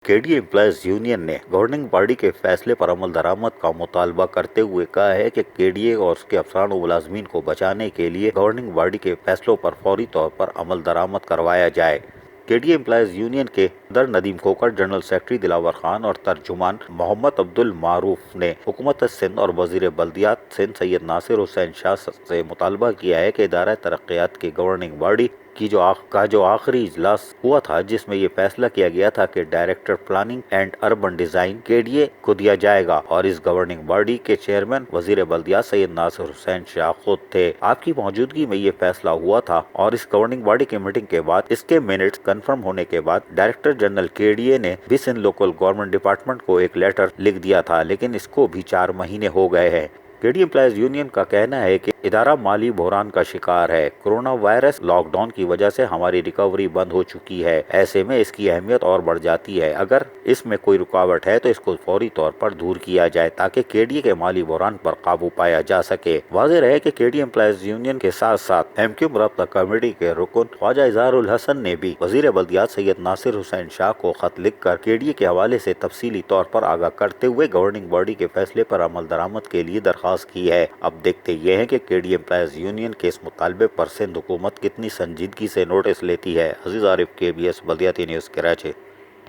کے D A employees union نے governing body کے فیصلے پر عمل درآمد کا مطالبہ کرتے ہوئے کہا ہے کہ کے ڈی اے اور اس کے افسران و ملازمین کو بچانے کے لیے گورننگ باڈی کے فیصلوں پر فوری طور پر عمل درآمد کروایا جائے۔ کے ڈی اے امپلائیز یونین کے صدر ندیم کھوکھر، جنرل سیکرٹری دلاور خان اور ترجمان محمد عبدالمعروف نے حکومت سندھ اور وزیر بلدیات سندھ سید ناصر حسین شاہ سے مطالبہ کیا ہے کہ ادارہ ترقیات کی گورننگ باڈی کا جو آخری اجلاس ہوا تھا، جس میں یہ فیصلہ کیا گیا تھا کہ director planning and urban design کے ڈی اے کو دیا جائے گا، اور اس گورننگ باڈی کے چیئرمین وزیر بلدیات سید ناصر حسین شاہ خود تھے۔ آپ کی موجودگی میں یہ فیصلہ ہوا تھا، اور اس گورننگ باڈی کی میٹنگ کے بعد اس کے منٹس کنفرم ہونے کے بعد ڈائریکٹر جنرل کے ڈی اے نے بھی سندھ لوکل گورنمنٹ ڈپارٹمنٹ کو ایک لیٹر لکھ دیا تھا، لیکن اس کو بھی 4 مہینے ہو گئے ہیں۔ کے ڈی اے امپلائیز یونین کا کہنا ہے کہ ادارہ مالی بحران کا شکار ہے۔ کورونا وائرس لاک ڈاؤن کی وجہ سے ہماری ریکوری بند ہو چکی ہے، ایسے میں اس کی اہمیت اور بڑھ جاتی ہے۔ اگر اس میں کوئی رکاوٹ ہے تو اس کو فوری طور پر دور کیا جائے تاکہ کے ڈی اے کے مالی بحران پر قابو پایا جا سکے۔ واضح رہے کہ کے ڈی اے امپلائیز یونین کے ساتھ ساتھ ایم کیو رابطہ کمیٹی کے رکن خواجہ اظہار الحسن نے بھی وزیر بلدیات سید ناصر حسین شاہ کو خط لکھ کر کے ڈی اے کے حوالے سے تفصیلی طور پر آگاہ کرتے ہوئے گورننگ باڈی کے فیصلے پر عمل درآمد کے لیے درخواست کی ہے۔ اب دیکھتے یہ ہیں کہ کے ڈی اے امپلائیز یونین کے اس مطالبے پر سندھ حکومت کتنی سنجیدگی سے نوٹس لیتی ہے۔ عزیز عارف، KBS بلدیاتی نیوز، کراچی۔